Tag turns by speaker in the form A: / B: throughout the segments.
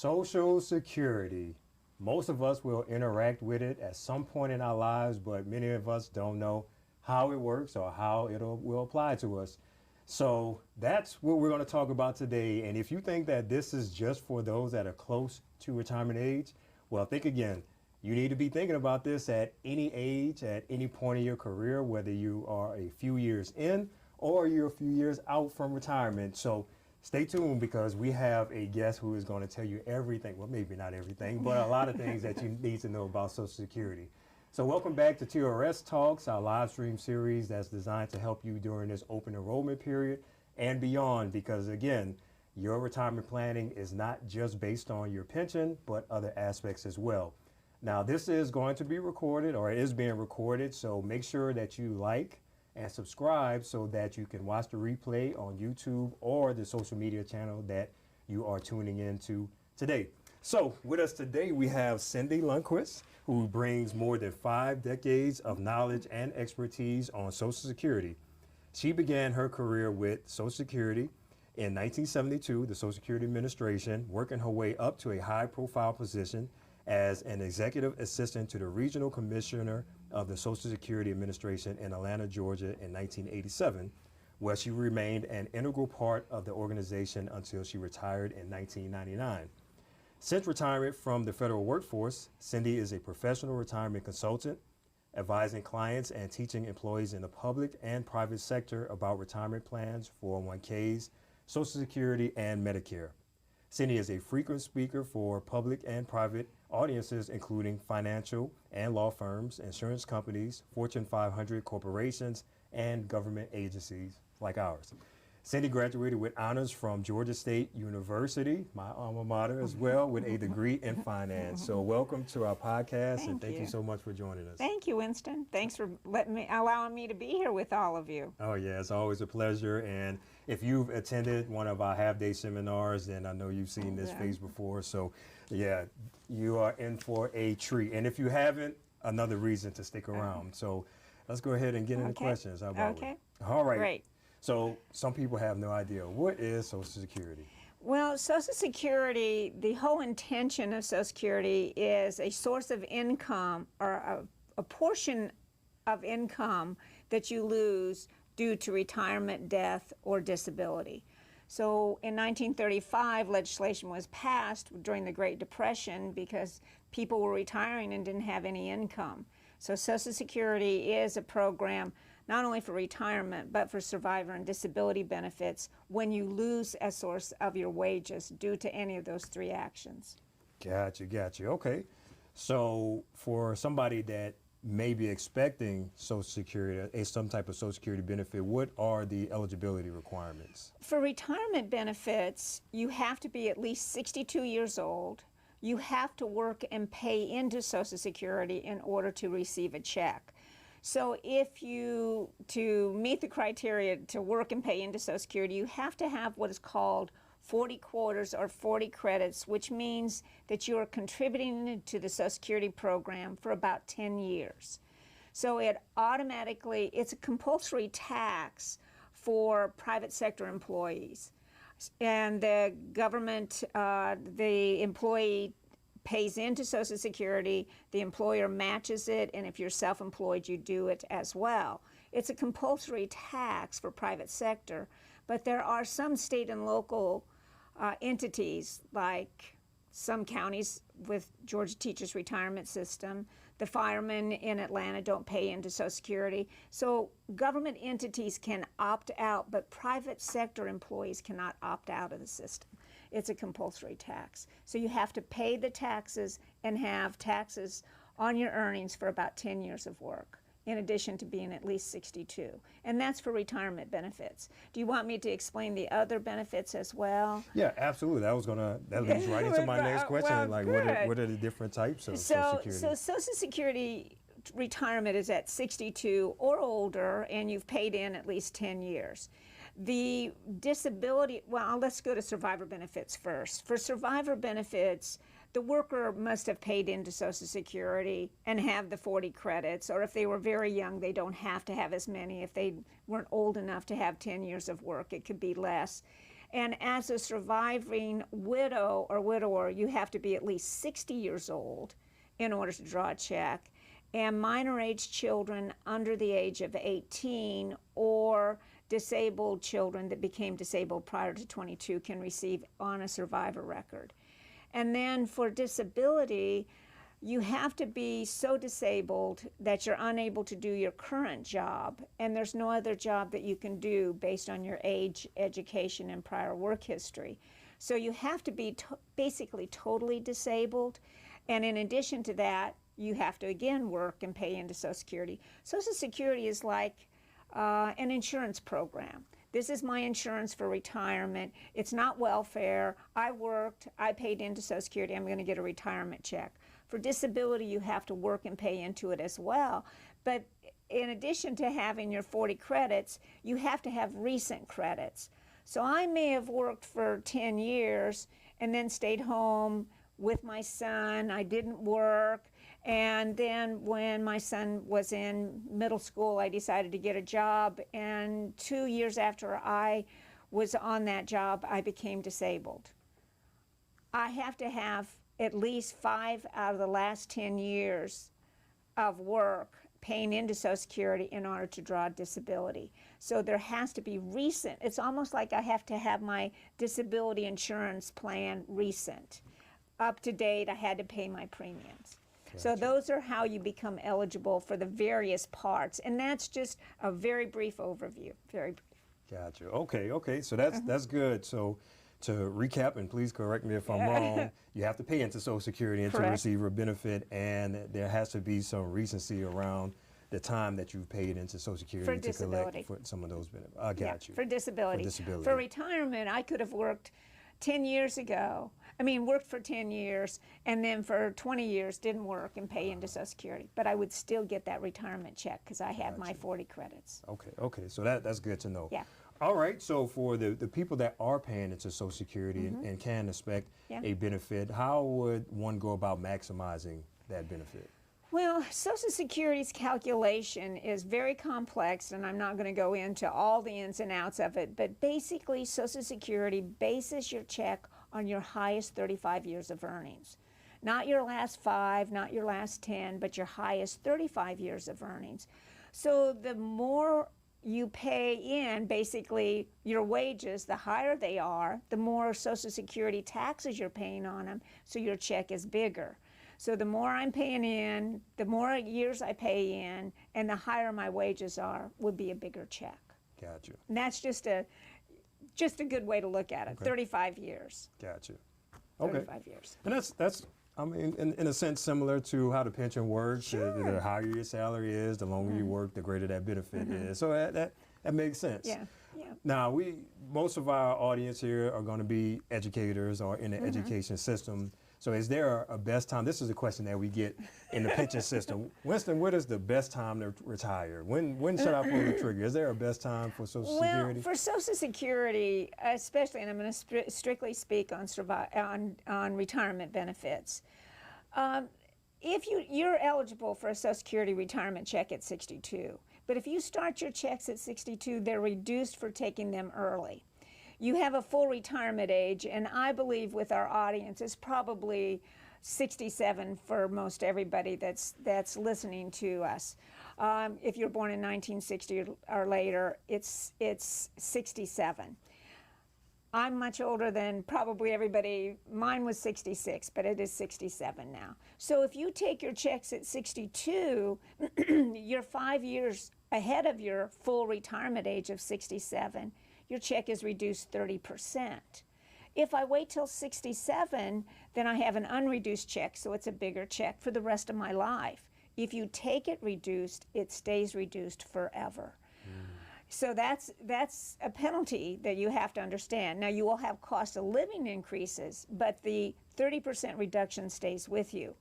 A: Social Security. Most of us will interact with it at some point in our lives, but many of us don't know how it works or how it will apply to us. So that's what we're going to talk about today. And if you think that this is just for those that are close to retirement age, well, think again. You need to be thinking about this at any age, at any point in your career, whether you are a few years in or you're a few years out from retirement. So stay tuned, because we have a guest who is going to tell you everything. Well, maybe not everything, but a lot of things that you need to know about Social Security. So welcome back to TRS Talks, our live stream series that's designed to help you during this open enrollment period and beyond, because again, your retirement planning is not just based on your pension, but other aspects as well. Now, this is going to be recorded, or is being recorded, so make sure that you like and subscribe so that you can watch the replay on YouTube or the social media channel that you are tuning into today. So with us today, we have Cindy Lundquist, who brings more than 5 decades of knowledge and expertise on Social Security. She began her career with Social Security in 1972, the Social Security Administration, working her way up to a high-profile position as an executive assistant to the regional commissioner of the Social Security Administration in Atlanta, Georgia in 1987, where she remained an integral part of the organization until she retired in 1999. Since retirement from the federal workforce, Cindy is a professional retirement consultant, advising clients and teaching employees in the public and private sector about retirement plans, 401ks, Social Security, and Medicare. Cindy is a frequent speaker for public and private audiences, including financial and law firms, insurance companies, Fortune 500 corporations, and government agencies like ours. Cindy graduated with honors from Georgia State University, my alma mater as well, with a degree in finance. So welcome to our podcast, and thank you so much for joining us.
B: Thank you, Winston. Thanks for allowing me to be here with all of you.
A: Oh yeah, it's always a pleasure. And if you've attended one of our half-day seminars, then I know you've seen this face before. So yeah, you are in for a treat. And if you haven't, another reason to stick around. So let's go ahead and get into questions. How about we? All right.
B: Great.
A: So some people have no idea. What is Social Security?
B: Well, Social Security, the whole intention of Social Security is a source of income, or a portion of income that you lose due to retirement, death, or disability. So in 1935, legislation was passed during the Great Depression because people were retiring and didn't have any income. So Social Security is a program not only for retirement, but for survivor and disability benefits when you lose a source of your wages due to any of those 3 actions.
A: Gotcha. Okay. So for somebody that may be expecting Social Security, some type of Social Security benefit, what are the eligibility requirements?
B: For retirement benefits, you have to be at least 62 years old. You have to work and pay into Social Security in order to receive a check. So to meet the criteria to work and pay into Social Security, you have to have what is called 40 quarters or 40 credits, which means that you are contributing to the Social Security program for about 10 years. So it's a compulsory tax for private sector employees. And the government, the employee pays into Social Security, the employer matches it, and if you're self-employed, you do it as well. It's a compulsory tax for private sector, but there are some state and local entities, like some counties with Georgia Teachers Retirement System. The firemen in Atlanta don't pay into Social Security. So government entities can opt out, but private sector employees cannot opt out of the system. It's a compulsory tax. So you have to pay the taxes and have taxes on your earnings for about 10 years of work, in addition to being at least 62. And that's for retirement benefits. Do you want me to explain the other benefits as well?
A: Yeah, absolutely. That leads right into my next question.
B: Well,
A: what are the different types of Social Security?
B: So Social Security retirement is at 62 or older, and you've paid in at least 10 years. The disability, well, let's go to survivor benefits first. For survivor benefits, the worker must have paid into Social Security and have the 40 credits, or if they were very young, they don't have to have as many. If they weren't old enough to have 10 years of work, it could be less. And as a surviving widow or widower, you have to be at least 60 years old in order to draw a check. And minor age children under the age of 18 or disabled children that became disabled prior to 22 can receive on a survivor record. And then for disability, you have to be so disabled that you're unable to do your current job, and there's no other job that you can do based on your age, education, and prior work history. So you have to be basically totally disabled, and in addition to that, you have to again work and pay into Social Security. Social Security is like an insurance program. This is my insurance for retirement. It's not welfare. I worked, I paid into Social Security, I'm going to get a retirement check. For disability, you have to work and pay into it as well. But in addition to having your 40 credits, you have to have recent credits. So I may have worked for 10 years and then stayed home with my son. I didn't work. And then when my son was in middle school, I decided to get a job. And 2 years after I was on that job, I became disabled. I have to have at least 5 out of the last 10 years of work paying into Social Security in order to draw disability. So there has to be recent. It's almost like I have to have my disability insurance plan recent. Up to date, I had to pay my premiums. Gotcha. So those are how you become eligible for the various parts. And that's just a very brief overview, very brief.
A: Gotcha. Okay. So that's good. So to recap, and please correct me if I'm wrong, you have to pay into Social Security and
B: Correct.
A: to receive a benefit, and there has to be some recency around the time that you've paid into Social Security
B: For
A: to
B: disability.
A: collect for some of those benefits. I got you.
B: For disability.
A: For disability.
B: For retirement, I could have worked 10 years ago. Worked for 10 years, and then for 20 years didn't work and pay into Social Security. But I would still get that retirement check because I had my 40 credits.
A: Okay. So that's good to know.
B: Yeah.
A: All right, so for the people that are paying into Social Security and can expect a benefit, how would one go about maximizing that benefit?
B: Well, Social Security's calculation is very complex, and I'm not going to go into all the ins and outs of it, but basically Social Security bases your check on your highest 35 years of earnings. Not your last 5, not your last 10, but your highest 35 years of earnings. So the more you pay in, basically your wages, the higher they are, the more Social Security taxes you're paying on them, so your check is bigger. So the more I'm paying in, the more years I pay in, and the higher my wages are, would be a bigger check.
A: Gotcha.
B: And that's just a good way to look at it.
A: Okay.
B: 35 years.
A: Gotcha. Okay.
B: 35 years.
A: And that's in a sense similar to how the pension works.
B: Sure.
A: The higher your salary is, the longer you work, the greater that benefit is. So that makes sense.
B: Yeah.
A: Now, most of our audience here are going to be educators or in the education system. So is there a best time? This is a question that we get in the pension system. Winston, what is the best time to retire? When should I pull the trigger? Is there a best time for Social Security?
B: Well, for Social Security, especially, and I'm going to strictly speak on retirement benefits. If you're eligible for a Social Security retirement check at 62, but if you start your checks at 62, they're reduced for taking them early. You have a full retirement age, and I believe with our audience, it's probably 67 for most everybody that's listening to us. If you're born in 1960 or later, it's 67. I'm much older than probably everybody. Mine was 66, but it is 67 now. So if you take your checks at 62, you're 5 years ahead of your full retirement age of 67. Your check is reduced 30%. If I wait till 67, then I have an unreduced check, so it's a bigger check for the rest of my life. If you take it reduced, it stays reduced forever. So that's a penalty that you have to understand. Now, you will have cost of living increases, but the 30% reduction stays with you.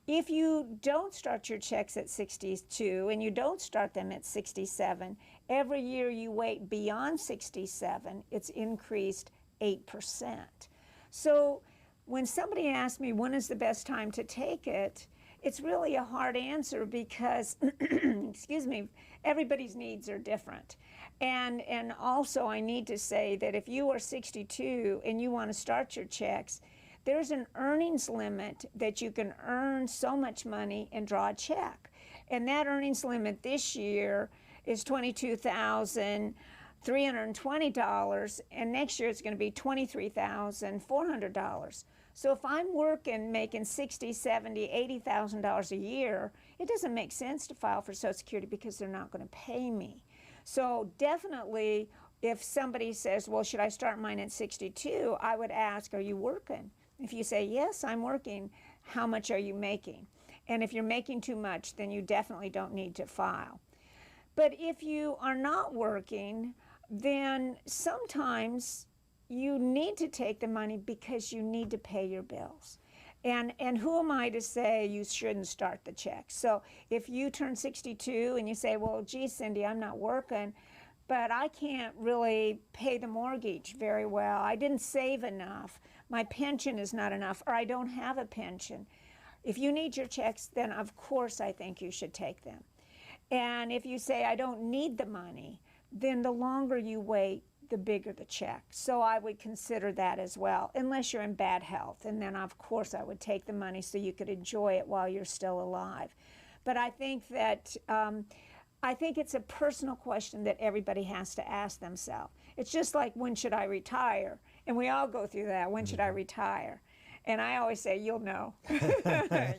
B: If you don't start your checks at 62 and you don't start them at 67, every year you wait beyond 67, it's increased 8%. So when somebody asks me when is the best time to take it, It's really a hard answer because, excuse me, everybody's needs are different. And also I need to say that if you are 62 and you want to start your checks, there's an earnings limit that you can earn so much money and draw a check. And that earnings limit this year is $22,320, and next year it's going to be $23,400. So if I'm working making $60,000, $70,000, $80,000 a year, it doesn't make sense to file for Social Security because they're not going to pay me. So definitely, if somebody says, well, should I start mine at 62, I would ask, are you working? If you say, yes, I'm working, how much are you making? And if you're making too much, then you definitely don't need to file. But if you are not working, then sometimes you need to take the money because you need to pay your bills. And who am I to say you shouldn't start the check? So if you turn 62 and you say, well, gee, Cindy, I'm not working, but I can't really pay the mortgage very well. I didn't save enough. My pension is not enough, or I don't have a pension. If you need your checks, then of course I think you should take them. And if you say, I don't need the money, then the longer you wait, the bigger the check. So I would consider that as well, unless you're in bad health. And then of course I would take the money so you could enjoy it while you're still alive. But I think that, I think it's a personal question that everybody has to ask themselves. It's just like, when should I retire? And we all go through that, when should I retire? And I always say, you'll know.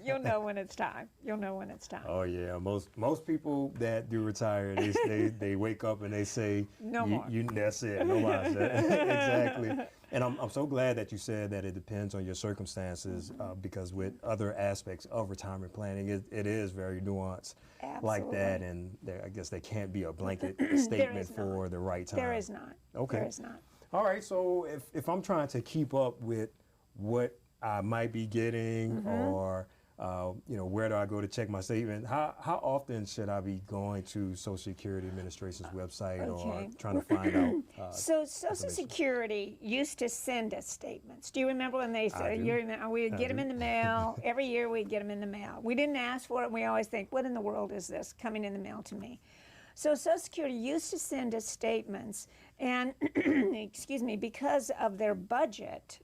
B: You'll know when it's time. You'll know when it's time.
A: Oh yeah, most people that do retire, they wake up and they say,
B: no more.
A: That's it, no more. Exactly. And I'm so glad that you said that it depends on your circumstances, because with other aspects of retirement planning, it is very nuanced.
B: Absolutely.
A: Like that, and I guess there can't be a blanket statement for the right time.
B: There is not.
A: Okay.
B: There is not.
A: All right, so if I'm trying to keep up with what I might be getting, or where do I go to check my statement? How often should I be going to Social Security Administration's website or trying to find out?
B: So Social Security used to send us statements. Do you remember when they said, we would get them in the mail? Every year we'd get them in the mail. We didn't ask for it, and we always think, what in the world is this coming in the mail to me? So Social Security used to send us statements, and excuse me, because of their budget,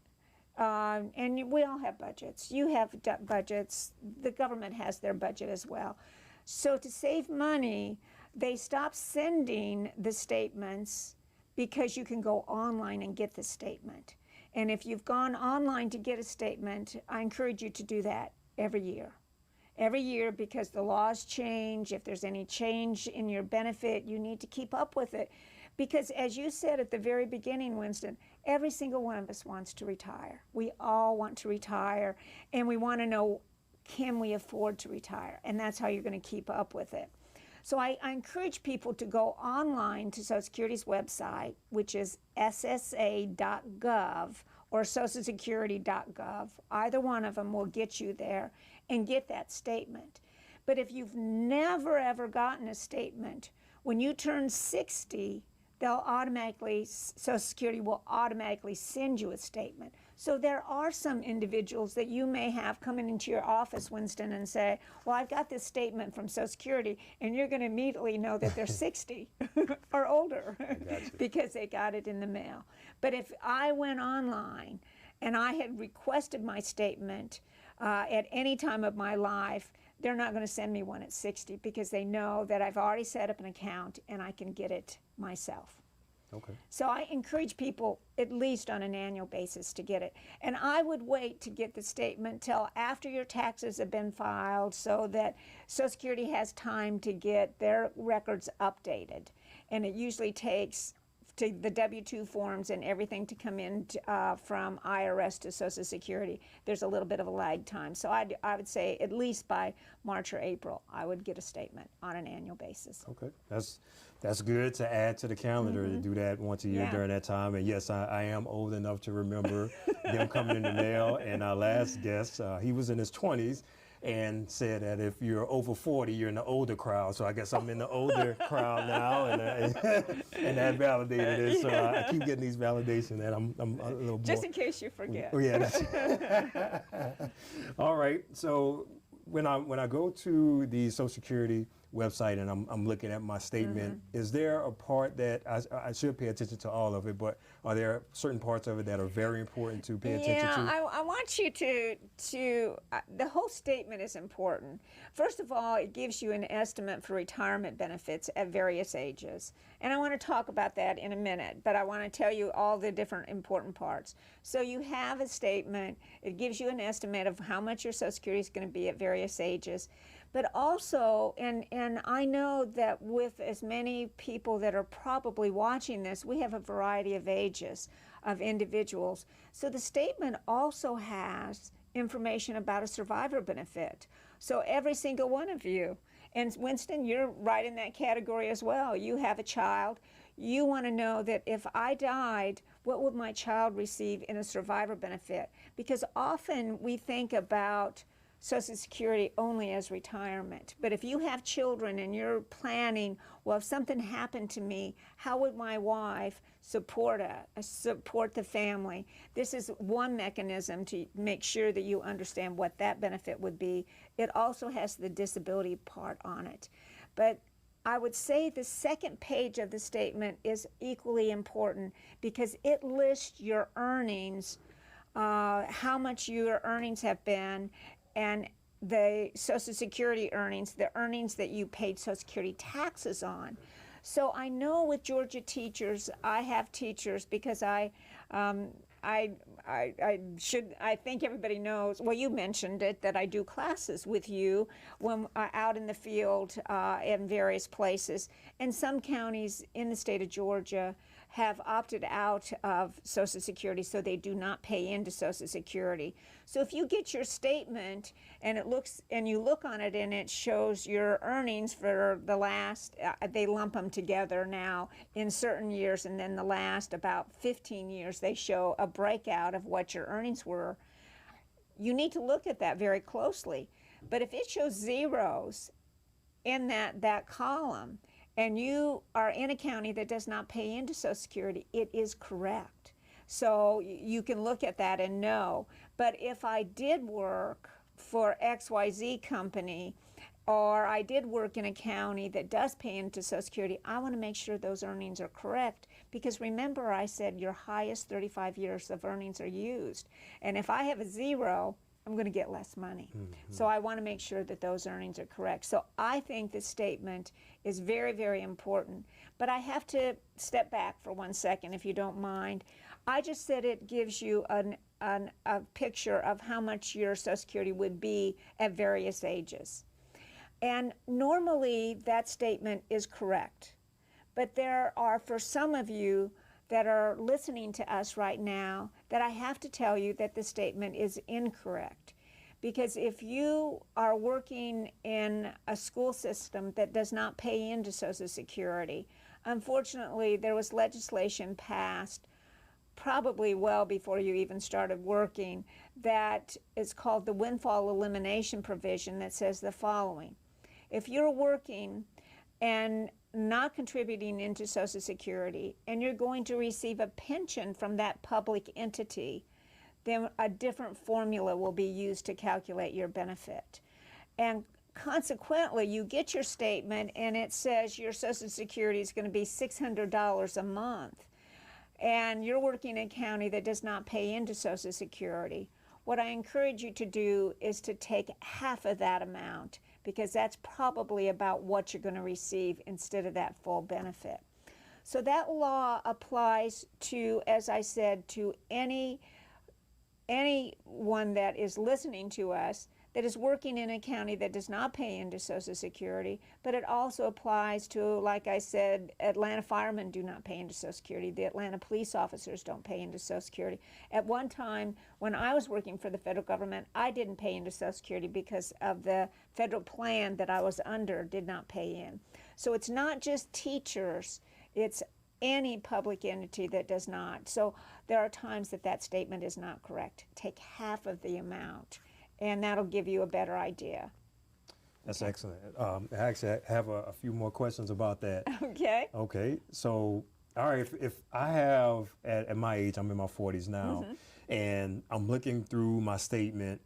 B: and we all have budgets. You have budgets. The government has their budget as well. So to save money, they stopped sending the statements because you can go online and get the statement. And if you've gone online to get a statement, I encourage you to do that every year. Every year, because the laws change. If there's any change in your benefit, you need to keep up with it. Because as you said at the very beginning, Winston, every single one of us wants to retire. We all want to retire, and we want to know, can we afford to retire? And that's how you're going to keep up with it. So I encourage people to go online to Social Security's website, which is SSA.gov or SocialSecurity.gov. Either one of them will get you there and get that statement. But if you've never, ever gotten a statement, when you turn 60, Social Security will automatically send you a statement. So there are some individuals that you may have coming into your office, Winston, and say, well, I've got this statement from Social Security, and you're going to immediately know that they're 60 or older because they got it in the mail. But if I went online and I had requested my statement at any time of my life, they're not going to send me one at 60 because they know that I've already set up an account and I can get it myself.
A: Okay.
B: So I encourage people at least on an annual basis to get it. And I would wait to get the statement till after your taxes have been filed so that Social Security has time to get their records updated. And it usually takes to the W-2 forms and everything to come in from IRS to Social Security. There's a little bit of a lag time. So I would say at least by March or April, I would get a statement on an annual basis.
A: Okay, that's good to add to the calendar, to do that once a year during that time. And yes, I am old enough to remember them coming in the mail. And our last guest, he was in his 20s. And said that if you're over 40, you're in the older crowd. So I guess I'm in the older crowd now, and that validated it. So I keep getting these validations that I'm a little
B: Just in case you forget.
A: Oh, yeah. All right. So when I go to the Social Security website and I'm looking at my statement, is there a part that I should pay attention to all of it, but are there certain parts of it that are very important to pay attention to?
B: Yeah, I want you to the whole statement is important. First of all, it gives you an estimate for retirement benefits at various ages. And I want to talk about that in a minute, but I want to tell you all the different important parts. So you have a statement, it gives you an estimate of how much your Social Security is going to be at various ages. But also, and I know that with as many people that are probably watching this, we have a variety of ages of individuals. So the statement also has information about a survivor benefit. So every single one of you, and Winston, you're right in that category as well. You have a child. You want to know that if I died, what would my child receive in a survivor benefit? Because often we think about Social Security only as retirement. But if you have children and you're planning, well, if something happened to me, how would my wife support the family? This is one mechanism to make sure that you understand what that benefit would be. It also has the disability part on it. But I would say the second page of the statement is equally important because it lists your earnings, how much your earnings have been, and the Social Security earnings, the earnings that you paid Social Security taxes on. So I know with Georgia teachers, I have teachers because I think everybody knows, well, you mentioned it, that I do classes with you when out in the field in various places. And some counties in the state of Georgia have opted out of Social Security, so they do not pay into Social Security. So if you get your statement and you look on it and it shows your earnings for the last, they lump them together now in certain years, and then the last about 15 years they show a breakout of what your earnings were. You need to look at that very closely. But if it shows zeros in that column, and you are in a county that does not pay into Social Security, it is correct. So you can look at that and know. But if I did work for XYZ company, or I did work in a county that does pay into Social Security, I want to make sure those earnings are correct. Because remember, I said your highest 35 years of earnings are used. And if I have a zero, I'm going to get less money. So I want to make sure that those earnings are correct. So I think this statement is very, very important. But I have to step back for 1 second, if you don't mind. I just said it gives you a picture of how much your Social Security would be at various ages. And normally that statement is correct. But there are, for some of you that are listening to us right now, that I have to tell you that the statement is incorrect. Because if you are working in a school system that does not pay into Social Security, unfortunately there was legislation passed probably well before you even started working that is called the Windfall Elimination Provision that says the following. If you're working and not contributing into Social Security and you're going to receive a pension from that public entity, then a different formula will be used to calculate your benefit. And consequently, you get your statement and it says your Social Security is going to be $600 a month, and you're working in a county that does not pay into Social Security. What I encourage you to do is to take half of that amount, because that's probably about what you're going to receive instead of that full benefit. So that law applies to, as I said, to anyone that is listening to us that is working in a county that does not pay into Social Security, but it also applies to, like I said, Atlanta firemen do not pay into Social Security. The Atlanta police officers don't pay into Social Security. At one time, when I was working for the federal government, I didn't pay into Social Security because of the federal plan that I was under did not pay in. So it's not just teachers, it's any public entity that does not. So there are times that that statement is not correct. Take half of the amount, and that'll give you a better idea.
A: That's excellent. Actually, I have a few more questions about that.
B: Okay.
A: Okay. So, all right, if I have, at my age, I'm in my 40s now, and I'm looking through my statement,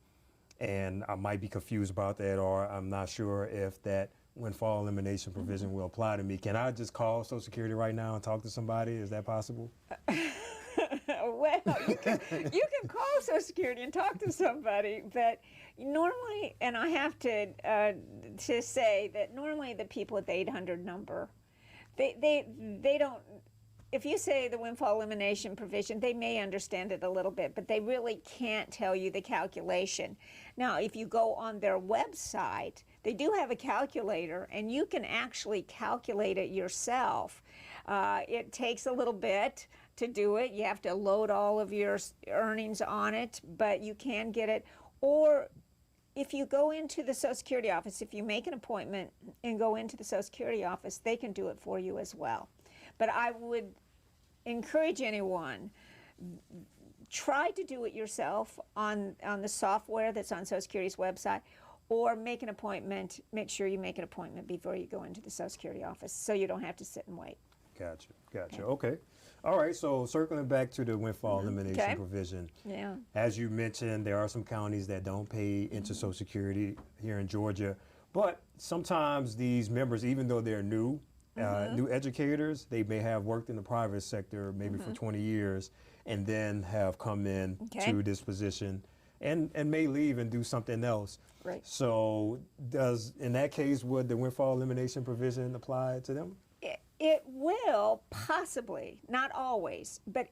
A: and I might be confused about that, or I'm not sure if that windfall elimination provision will apply to me. Can I just call Social Security right now and talk to somebody? Is that possible?
B: Well, you can call Social Security and talk to somebody, but normally, and I have to say that normally the people at the 800 number, they don't. If you say the windfall elimination provision, they may understand it a little bit, but they really can't tell you the calculation. Now, if you go on their website, they do have a calculator, and you can actually calculate it yourself. It takes a little bit to do it. You have to load all of your earnings on it, but you can get it. Or if you go into the Social Security office, if you make an appointment and go into the Social Security office, they can do it for you as well. But I would encourage anyone, try to do it yourself on the software that's on Social Security's website, or make an appointment. Make sure you make an appointment before you go into the Social Security office so you don't have to sit and wait.
A: Gotcha. Okay. All right, so circling back to the windfall elimination provision, as you mentioned, there are some counties that don't pay into Social Security here in Georgia, but sometimes these members, even though they're new educators, they may have worked in the private sector maybe for 20 years and then have come in to this position and may leave and do something else.
B: Right.
A: So in that case, would the windfall elimination provision apply to them?
B: It will possibly, not always, but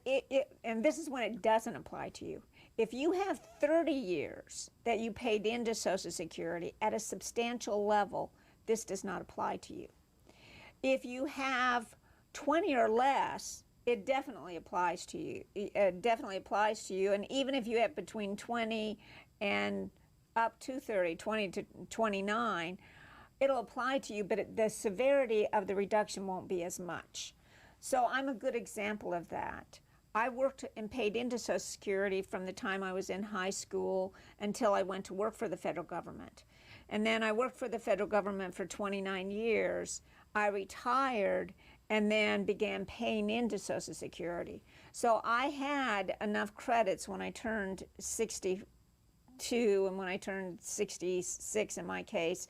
B: and this is when it doesn't apply to you. If you have 30 years that you paid into Social Security at a substantial level, this does not apply to you. If you have 20 or less, it definitely applies to you. It definitely applies to you, and even if you have between 20 and up to 30, 20 to 29, it'll apply to you, but the severity of the reduction won't be as much. So I'm a good example of that. I worked and paid into Social Security from the time I was in high school until I went to work for the federal government. And then I worked for the federal government for 29 years. I retired and then began paying into Social Security. So I had enough credits when I turned 62 and when I turned 66 in my case,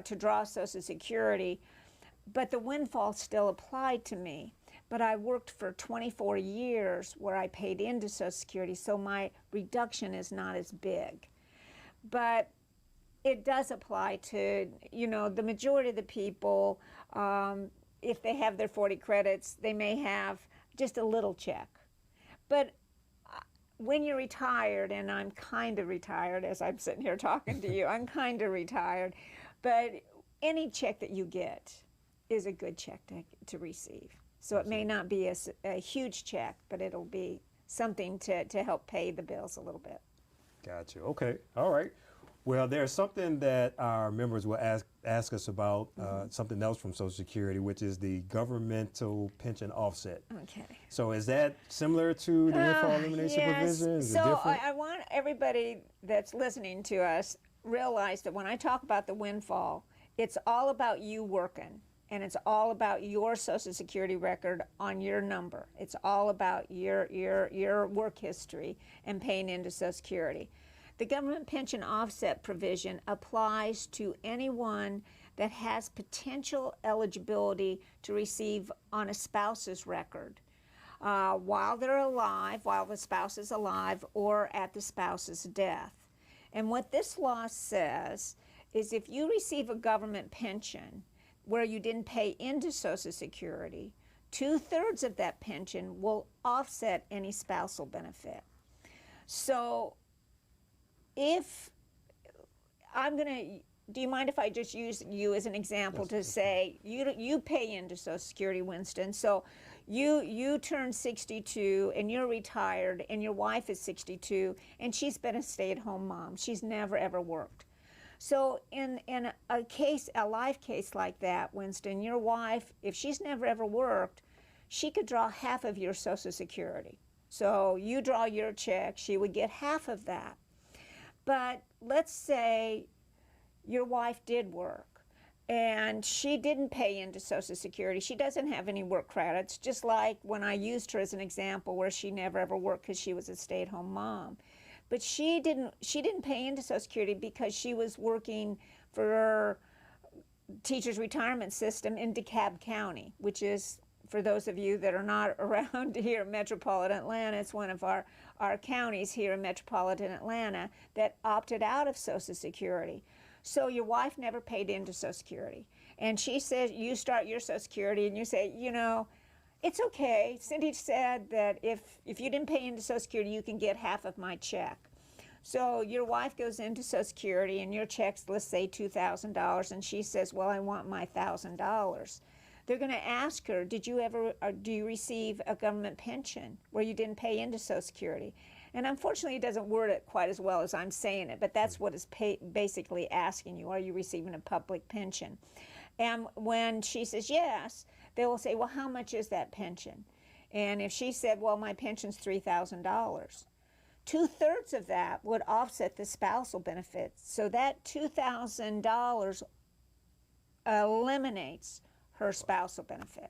B: to draw Social Security, but the windfall still applied to me. But I worked for 24 years where I paid into Social Security, so my reduction is not as big. But it does apply to, the majority of the people, if they have their 40 credits, they may have just a little check. But when you're retired, and I'm kind of retired as I'm sitting here talking to you, I'm kind of retired, but any check that you get is a good check to receive. So it may not be a huge check, but it'll be something to help pay the bills a little bit.
A: Gotcha. Okay. All right. Well, there's something that our members will ask us about, something else from Social Security, which is the governmental pension offset.
B: Okay.
A: So is that similar to the windfall elimination provision? Is it different?
B: I want everybody that's listening to us realize that when I talk about the windfall, it's all about you working, and it's all about your Social Security record on your number. It's all about your work history and paying into Social Security. The government pension offset provision applies to anyone that has potential eligibility to receive on a spouse's record while they're alive, while the spouse is alive, or at the spouse's death. And what this law says is if you receive a government pension where you didn't pay into Social Security, 2/3 of that pension will offset any spousal benefit. So if do you mind if I just use you as an example to say you pay into Social Security, Winston? So you turn 62 and you're retired, and your wife is 62 and she's been a stay-at-home mom. She's never ever worked. So in a life case like that, Winston, your wife, if she's never ever worked, she could draw half of your Social Security. So you draw your check, she would get half of that. But let's say your wife did work and she didn't pay into Social Security. She doesn't have any work credits, just like when I used her as an example where she never ever worked because she was a stay-at-home mom. but she didn't pay into Social Security because she was working for her teacher's retirement system in DeKalb County, which is, for those of you that are not around here in metropolitan Atlanta, it's one of our counties here in metropolitan Atlanta that opted out of Social Security. So your wife never paid into Social Security. And she says, you start your Social Security and you say, you know, it's okay. Cindy said that if you didn't pay into Social Security, you can get half of my check. So your wife goes into Social Security and your check's, let's say, $2,000, and she says, well, I want my $1,000. They're going to ask her, do you receive a government pension where you didn't pay into Social Security? And unfortunately, it doesn't word it quite as well as I'm saying it, but that's what it's basically asking you. Are you receiving a public pension? And when she says yes, they will say, well, how much is that pension? And if she said, well, my pension's $3,000, 2/3 of that would offset the spousal benefits. So that $2,000 eliminates her spousal benefit.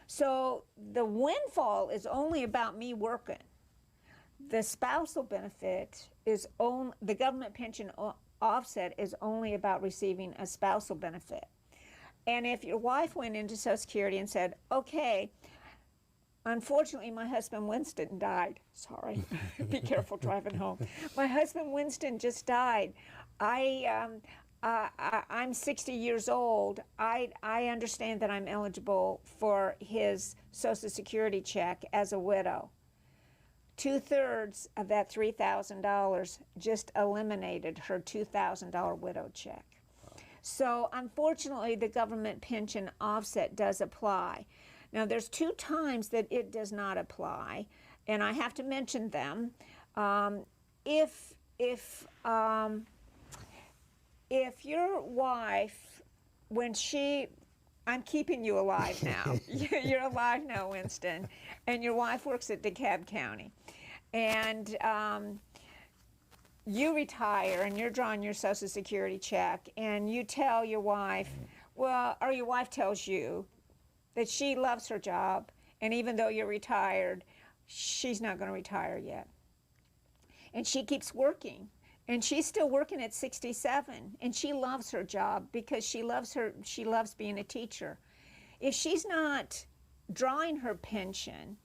B: So the windfall is only about me working. The spousal benefit is only, the government pension offset is only about receiving a spousal benefit. And if your wife went into Social Security and said, okay, unfortunately my husband Winston died. Sorry, be careful driving home. My husband Winston just died. I'm 60 years old. I understand that I'm eligible for his Social Security check as a widow. 2/3 of that $3,000 just eliminated her $2,000 widow check. So unfortunately, the government pension offset does apply. Now, there's 2 times that it does not apply, and I have to mention them. If your wife, I'm keeping you alive now. You're alive now, Winston, and your wife works at DeKalb County, and you retire and you're drawing your Social Security check, and you tell your wife, or your wife tells you that she loves her job, and even though you're retired, she's not going to retire yet. And she keeps working, and she's still working at 67, and she loves her job because she loves being a teacher. If she's not drawing her pension,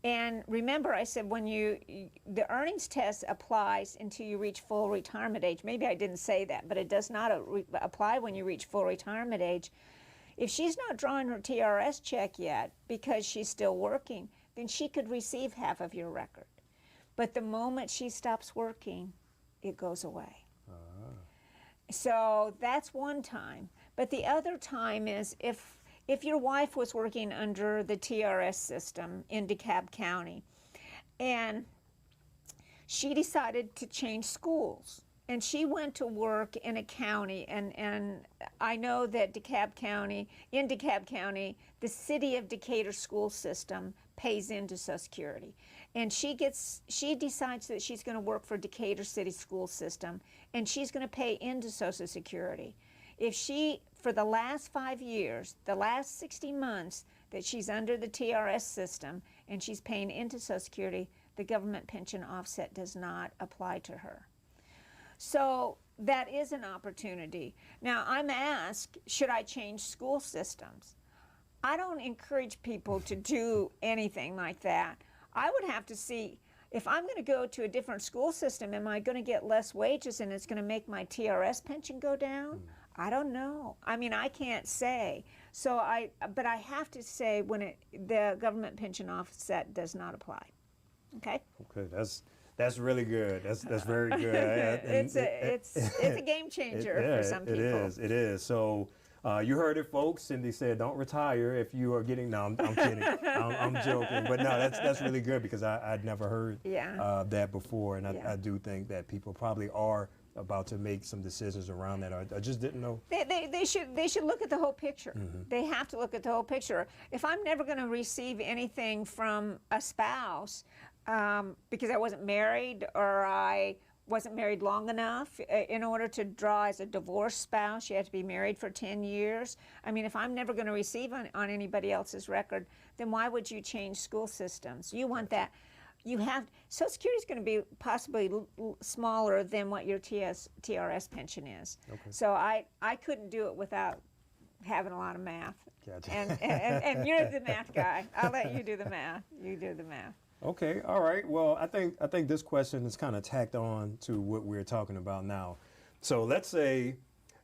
B: and remember I said the earnings test applies until you reach full retirement age. Maybe I didn't say that, but it does not apply when you reach full retirement age. If she's not drawing her TRS check yet because she's still working, then she could receive half of your record. But the moment she stops working, it goes away. So that's one time. But the other time is if your wife was working under the TRS system in DeKalb County, and she decided to change schools, and she went to work in a county, and I know that in DeKalb County, the city of Decatur school system pays into Social Security. And she decides that she's going to work for Decatur City School System, and she's going to pay into Social Security. If she, for the last 5 years, the last 60 months that she's under the TRS system and she's paying into Social Security, the government pension offset does not apply to her. So that is an opportunity. Now, I'm asked, should I change school systems? I don't encourage people to do anything like that. I would have to see, if I'm going to go to a different school system, am I going to get less wages and it's going to make my TRS pension go down? I don't know. I mean, I can't say. But I have to say when the government pension offset does not apply. Okay?
A: Okay, that's really good. That's very good.
B: It's a game changer for some people.
A: It is. So you heard it, folks. Cindy said, "Don't retire if you are getting." No, I'm kidding. I'm joking. But no, that's really good because I'd never heard that before, and I do think that people probably are about to make some decisions around that. I just didn't know.
B: They should look at the whole picture. They have to look at the whole picture. If I'm never going to receive anything from a spouse because I wasn't married or I wasn't married long enough, in order to draw as a divorced spouse, you have to be married for 10 years. I mean, if I'm never going to receive on anybody else's record, then why would you change school systems? You want that. you have, Social Security is going to be possibly smaller than what your TRS pension is.
A: Okay.
B: So I couldn't do it without having a lot of math.
A: Gotcha.
B: And you're the math guy. I'll let you do the math. You do the math.
A: Okay, all right. Well, I think this question is kind of tacked on to what we're talking about now. So let's say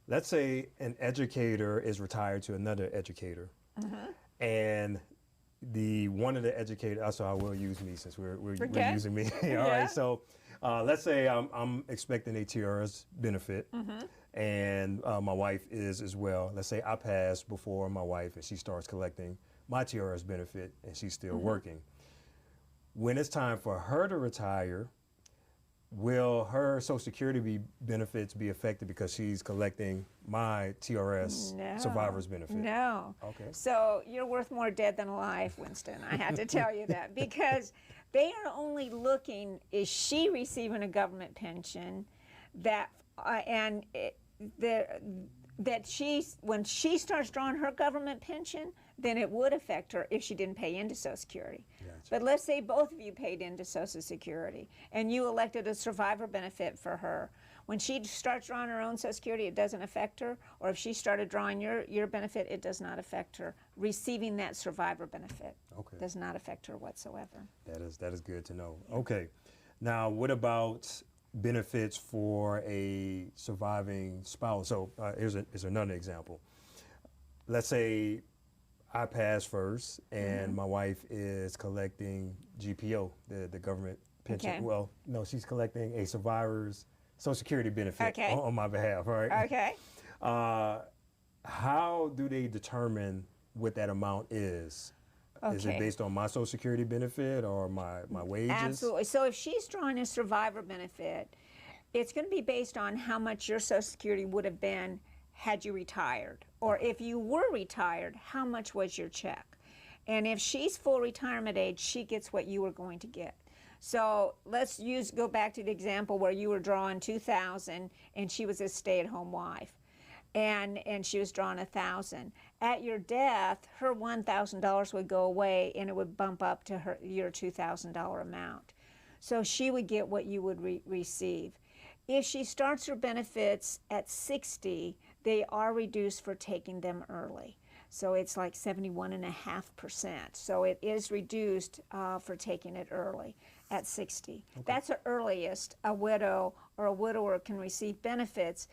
A: an educator is retired to another educator, and one of the educators. So I will use me since we're using me. All right. So let's say I'm expecting a TRS benefit, and my wife is as well. Let's say I pass before my wife, and she starts collecting my TRS benefit, and she's still working. When it's time for her to retire, will her Social Security benefits be affected because she's collecting my TRS survivor's benefit?
B: No.
A: Okay.
B: So you're worth more dead than alive, Winston. I had to tell you that, because they are only looking, is she receiving a government pension that when she starts drawing her government pension, then it would affect her if she didn't pay into Social Security.
A: Gotcha.
B: But let's say both of you paid into Social Security and you elected a survivor benefit for her. When she starts drawing her own Social Security, it doesn't affect her. Or if she started drawing your benefit, it does not affect her. Receiving that survivor benefit does not affect her whatsoever.
A: That is good to know. Okay. Now, what about benefits for a surviving spouse? So here's another example. Let's say I pass first, and my wife is collecting GPO, the government pension.
B: Okay.
A: Well, no, she's collecting a survivor's Social Security benefit on my behalf. All right.
B: Okay.
A: How do they determine what that amount is?
B: Okay.
A: Is it based on my Social Security benefit or my wages?
B: Absolutely. So if she's drawing a survivor benefit, it's going to be based on how much your Social Security would have been had you retired. Or if you were retired, how much was your check? And if she's full retirement age, she gets what you were going to get. So let's go back to the example where you were drawing $2,000 and she was a stay-at-home wife. And she was drawing $1,000. At your death, her $1,000 would go away and it would bump up to your $2,000 amount. So she would get what you would receive. If she starts her benefits at 60, they are reduced for taking them early. So it's like 71.5%. So it is reduced for taking it early at 60. Okay. That's the earliest a widow or a widower can receive benefits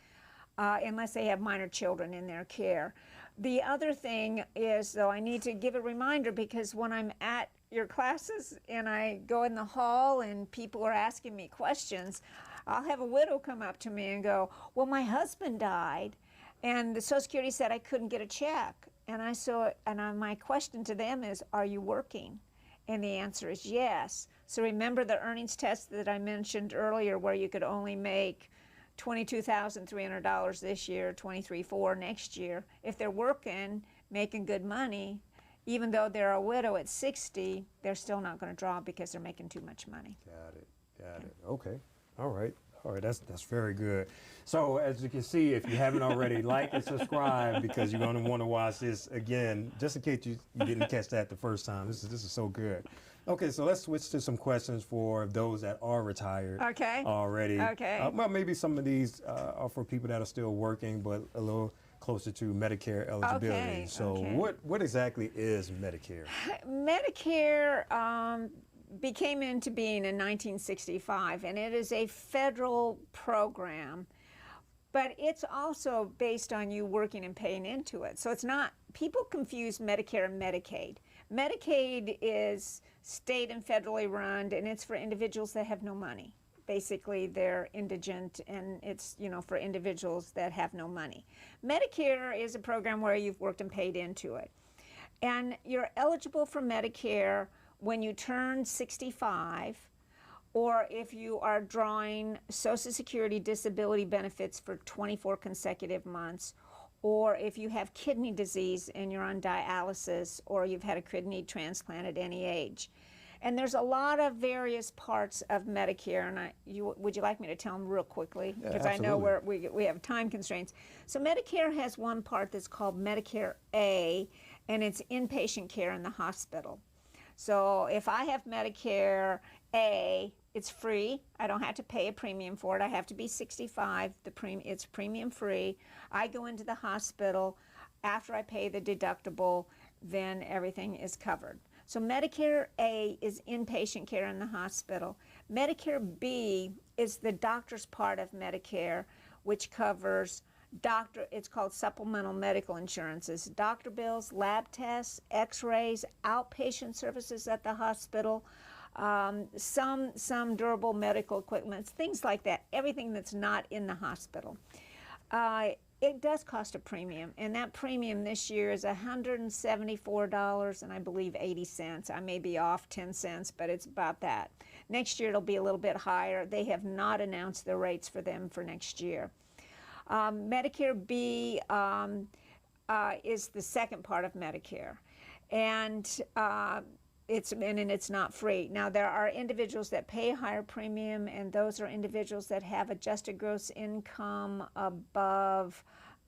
B: unless they have minor children in their care. The other thing is, though, I need to give a reminder, because when I'm at your classes and I go in the hall and people are asking me questions, I'll have a widow come up to me and go, well, my husband died and the Social Security said I couldn't get a check. And my question to them is, are you working? And the answer is yes. So remember the earnings test that I mentioned earlier, where you could only make $22,300 this year, $23,400 next year. If they're working, making good money, even though they're a widow at 60, they're still not going to draw because they're making too much money.
A: Got it. Okay. All right. That's very good. So as you can see, if you haven't already, like and subscribe, because you're going to want to watch this again, just in case you didn't catch that the first time. This is so good. Okay, so let's switch to some questions for those that are retired already.
B: Okay.
A: Well, maybe some of these are for people that are still working, but a little closer to Medicare eligibility.
B: Okay.
A: So what exactly is Medicare?
B: Medicare became into being in 1965, and it is a federal program, but it's also based on you working and paying into it. So it's not, people confuse Medicare and Medicaid. Medicaid is state and federally run, and it's for individuals that have no money. Basically, they're indigent, and it's, for individuals that have no money. Medicare is a program where you've worked and paid into it. And you're eligible for Medicare when you turn 65, or if you are drawing Social Security disability benefits for 24 consecutive months, or if you have kidney disease and you're on dialysis, or you've had a kidney transplant at any age. And there's a lot of various parts of Medicare, and would you like me to tell them real quickly? Because I know we have time constraints. So Medicare has one part that's called Medicare A, and it's inpatient care in the hospital. So if I have Medicare A, it's free. I don't have to pay a premium for it. I have to be 65. It's premium free. I go into the hospital. After I pay the deductible, then everything is covered. So Medicare A is inpatient care in the hospital. Medicare B is the doctor's part of Medicare, which covers it's called supplemental medical insurances, doctor bills, lab tests, x-rays, outpatient services at the hospital, some durable medical equipment, things like that, everything that's not in the hospital. It does cost a premium, and that premium this year is $174 and I believe 80 cents. I may be off 10 cents, but it's about that. Next year it'll be a little bit higher. They have not announced the rates for them for next year. Medicare B is the second part of Medicare, and it's not free. Now there are individuals that pay a higher premium, and those are individuals that have adjusted gross income above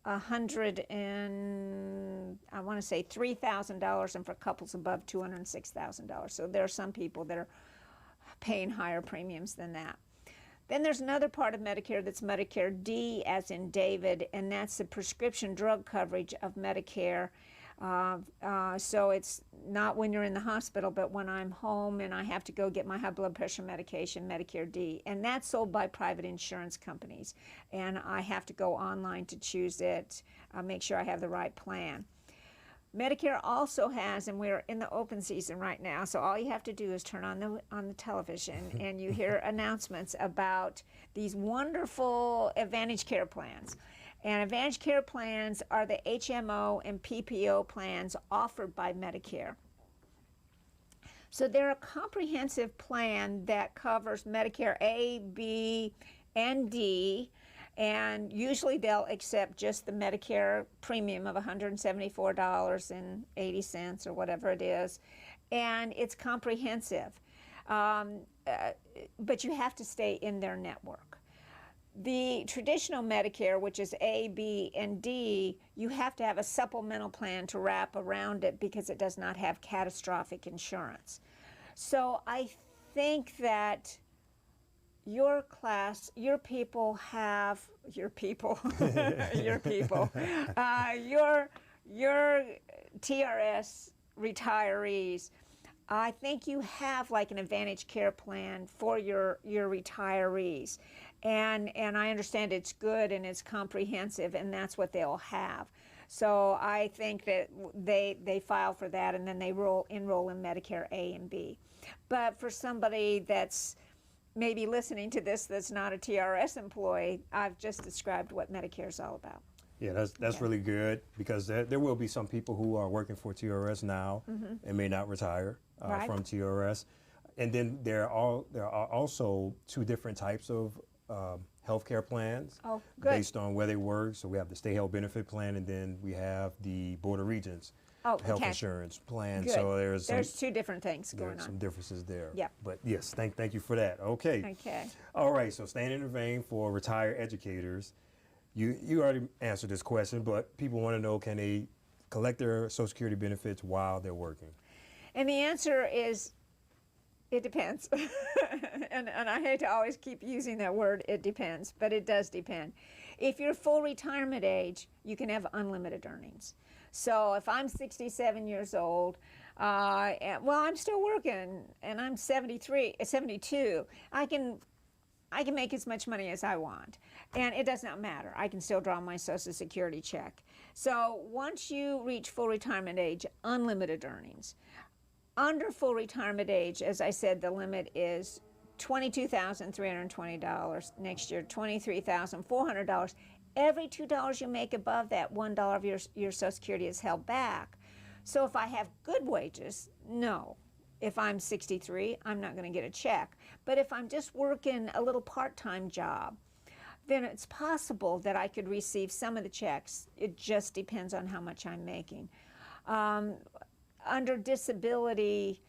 B: $3,000, and for couples above $206,000. So there are some people that are paying higher premiums than that. Then there's another part of Medicare that's Medicare D, as in David, and that's the prescription drug coverage of Medicare. So it's not when you're in the hospital, but when I'm home and I have to go get my high blood pressure medication, Medicare D. And that's sold by private insurance companies. And I have to go online to choose it, make sure I have the right plan. Medicare also has, and we're in the open season right now, so all you have to do is turn on the television and you hear announcements about these wonderful Advantage Care plans. And Advantage Care plans are the HMO and PPO plans offered by Medicare. So they're a comprehensive plan that covers Medicare A, B, and D, and usually they'll accept just the Medicare premium of $174.80 or whatever it is, and it's comprehensive. But you have to stay in their network. The traditional Medicare, which is A, B, and D, you have to have a supplemental plan to wrap around it because it does not have catastrophic insurance. So I think that your TRS retirees, I think you have like an Advantage Care plan for your retirees. And I understand it's good and it's comprehensive, and that's what they'll have. So I think that they file for that, and then they enroll in Medicare A and B. But for somebody that's maybe listening to this that's not a TRS employee, I've just described what Medicare is all about.
A: Yeah, that's really good, because there will be some people who are working for TRS now and may not retire from TRS. And then there are also two different types of healthcare plans based on where they work. So we have the state health benefit plan, and then we have the Board of Regents health insurance plan.
B: Good.
A: So there's
B: two different things going on.
A: Some differences there.
B: Yeah.
A: But yes, thank you for that. Okay. All right. So staying in the vein for retired educators, you already answered this question, but people want to know, can they collect their Social Security benefits while they're working?
B: And the answer is, it depends. and I hate to always keep using that word, it depends, but it does depend. If you're full retirement age, you can have unlimited earnings. So if I'm 67 years old, I'm still working, and I'm 72, I can make as much money as I want, and it does not matter. I can still draw my Social Security check. So once you reach full retirement age, unlimited earnings. Under full retirement age, as I said, the limit is $22,320. Next year, $23,400. Every $2 you make above that, $1 of your Social Security is held back. So if I have good wages, no. If I'm 63, I'm not going to get a check. But if I'm just working a little part-time job, then it's possible that I could receive some of the checks. It just depends on how much I'm making. Under disability,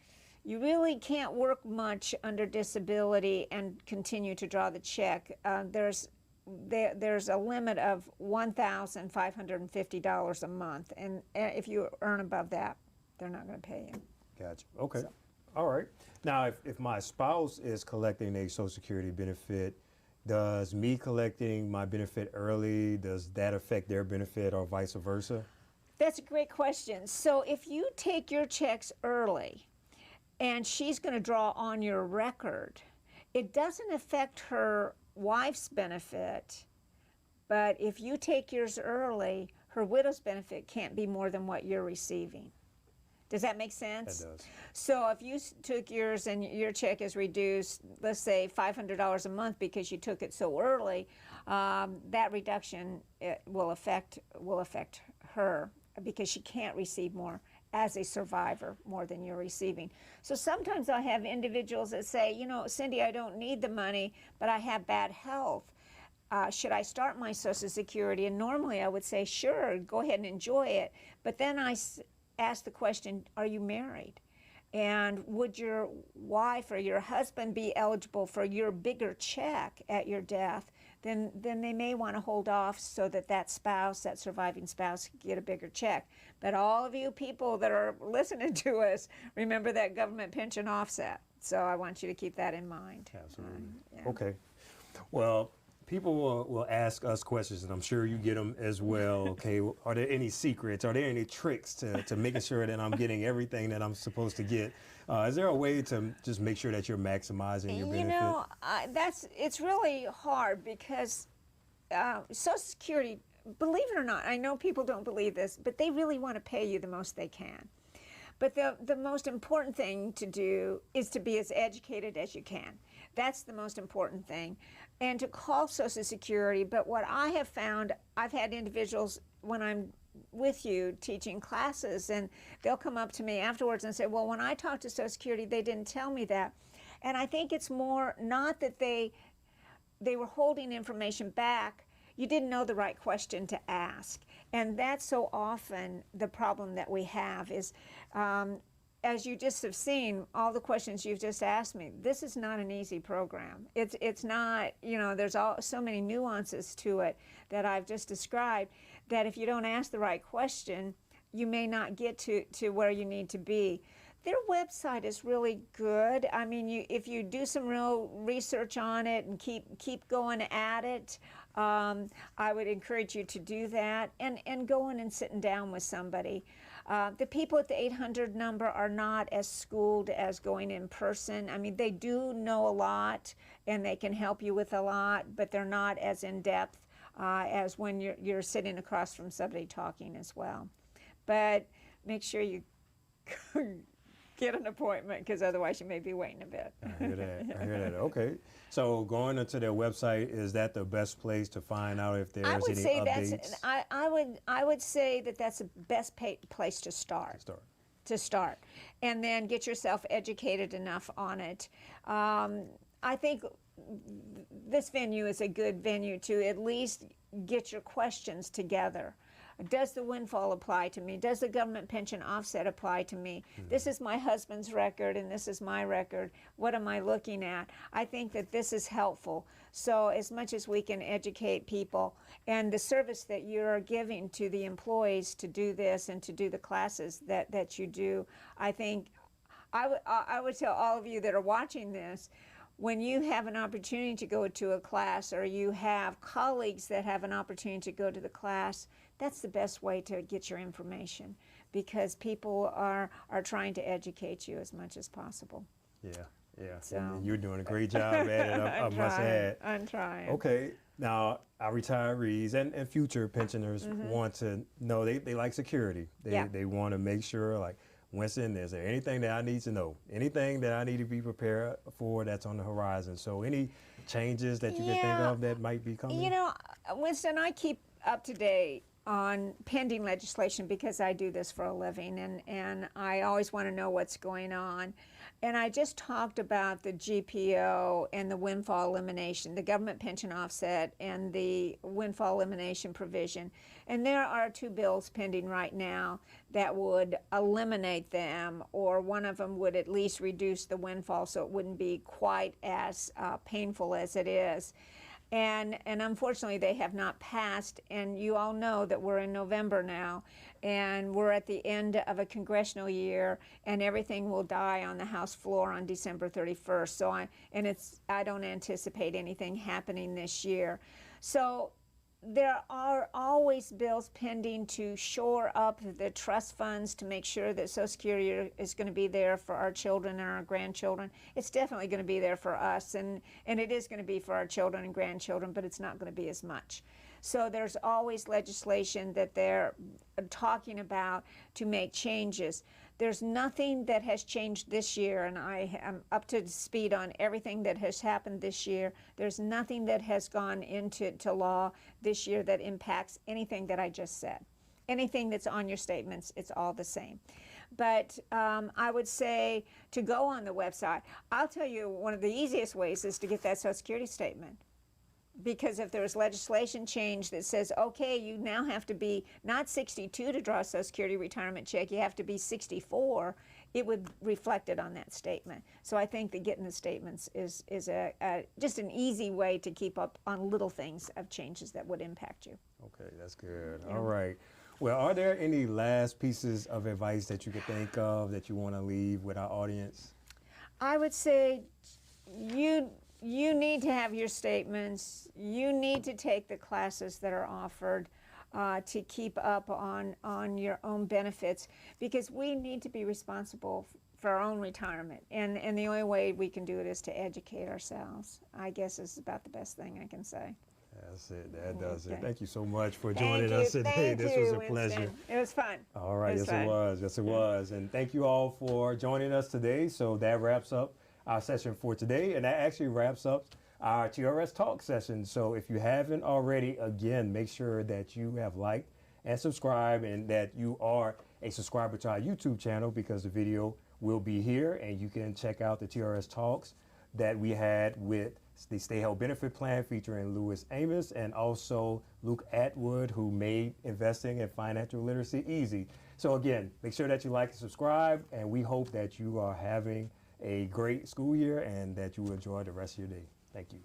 B: you really can't work much under disability and continue to draw the check. There's a limit of $1,550 a month, and if you earn above that, they're not going to pay you.
A: Gotcha. Okay.
B: So.
A: All right. Now, if my spouse is collecting a Social Security benefit, does me collecting my benefit early, does that affect their benefit or vice versa?
B: That's a great question. So if you take your checks early and she's going to draw on your record, it doesn't affect her wife's benefit, but if you take yours early, her widow's benefit can't be more than what you're receiving. Does that make sense?
A: That does.
B: So if you took yours and your check is reduced, let's say $500 a month because you took it so early, that reduction will affect her because she can't receive more as a survivor more than you're receiving. So sometimes I have individuals that say, you know, Cindy, I don't need the money, but I have bad health. Should I start my Social Security? And normally I would say, sure, go ahead and enjoy it. But then I ask the question, are you married? And would your wife or your husband be eligible for your bigger check at your death? Then they may want to hold off so that spouse, that surviving spouse, can get a bigger check. But all of you people that are listening to us, remember that government pension offset. So I want you to keep that in mind.
A: Absolutely.
B: Yeah.
A: Okay. Well, people will ask us questions, and I'm sure you get them as well. Okay, are there any secrets? Are there any tricks to making sure that I'm getting everything that I'm supposed to get? Is there a way to just make sure that you're maximizing your benefit?
B: You know, it's really hard because Social Security, believe it or not, I know people don't believe this, but they really want to pay you the most they can. But the most important thing to do is to be as educated as you can. That's the most important thing. And to call Social Security, but what I have found, I've had individuals when I'm with you teaching classes, and they'll come up to me afterwards and say, well, when I talked to Social Security, they didn't tell me that. And I think it's more not that they were holding information back, you didn't know the right question to ask. And that's so often the problem that we have is, as you just have seen, all the questions you've just asked me, this is not an easy program. It's not, you know, there's so many nuances to it that I've just described that if you don't ask the right question, you may not get to where you need to be. Their website is really good. I mean, if you do some real research on it and keep going at it, I would encourage you to do that and go in and sitting down with somebody. The people at the 800 number are not as schooled as going in person. I mean, they do know a lot and they can help you with a lot, but they're not as in-depth as when you're sitting across from somebody talking as well. But make sure you get an appointment because otherwise you may be waiting a bit.
A: I hear that. I hear that. Okay. So going into their website, is that the best place to find out if there's any updates?
B: I would say that's the best place to start. To start. And then get yourself educated enough on it. I think this venue is a good venue to at least get your questions together. Does the windfall apply to me? Does the government pension offset apply to me? Mm-hmm. This is my husband's record and this is my record. What am I looking at? I think that this is helpful. So as much as we can educate people and the service that you're giving to the employees to do this and to do the classes that you do, I think I would tell all of you that are watching this, when you have an opportunity to go to a class or you have colleagues that have an opportunity to go to the class, that's the best way to get your information because people are trying to educate you as much as possible.
A: Yeah.
B: So,
A: and you're doing a great job at it, I must add.
B: I'm trying.
A: Okay. Now, our retirees and future pensioners want to know, they like security. They want to make sure, like, Winston, is there anything that I need to know? Anything that I need to be prepared for that's on the horizon? So any changes that you can think of that might be coming?
B: You know, Winston, I keep up to date on pending legislation because I do this for a living and I always want to know what's going on. And I just talked about the GPO and the windfall elimination, the government pension offset and the windfall elimination provision. And there are two bills pending right now that would eliminate them, or one of them would at least reduce the windfall so it wouldn't be quite as painful as it is. And unfortunately, they have not passed. And you all know that we're in November now, and we're at the end of a congressional year, and everything will die on the House floor on December 31st. So I don't anticipate anything happening this year. So there are always bills pending to shore up the trust funds to make sure that Social Security is going to be there for our children and our grandchildren. It's definitely going to be there for us, and it is going to be for our children and grandchildren, but it's not going to be as much. So there's always legislation that they're talking about to make changes. There's nothing that has changed this year, and I am up to speed on everything that has happened this year. There's nothing that has gone into law this year that impacts anything that I just said. Anything that's on your statements, it's all the same. But I would say to go on the website. I'll tell you, one of the easiest ways is to get that Social Security statement. Because if there's legislation change that says, okay, you now have to be not 62 to draw a Social Security retirement check, you have to be 64, it would reflect it on that statement. So I think that getting the statements is just an easy way to keep up on little things of changes that would impact you.
A: Okay, that's good. Yeah. All right. Well, are there any last pieces of advice that you could think of that you want to leave with our audience?
B: I would say you need to have your statements. You need to take the classes that are offered to keep up on your own benefits, because we need to be responsible for our own retirement. And the only way we can do it is to educate ourselves. I guess is about the best thing I can say.
A: That's it. That does it. Thank you so much for joining us today. This was a pleasure.
B: It was fun.
A: All right. Yes, it was. Yes, it was. And thank you all for joining us today. So that wraps up our session for today, and that actually wraps up our TRS Talk session. So if you haven't already, again, make sure that you have liked and subscribed, and that you are a subscriber to our YouTube channel, because the video will be here, and you can check out the TRS Talks that we had with the Stay Health Benefit Plan featuring Louis Amos and also Luke Atwood, who made investing and financial literacy easy. So again, make sure that you like and subscribe, and we hope that you are having a great school year and that you will enjoy the rest of your day. Thank you.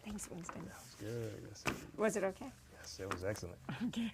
B: Thanks, Winston.
A: That was good. Yes.
B: Was it okay?
A: Yes, it was excellent.
B: Okay.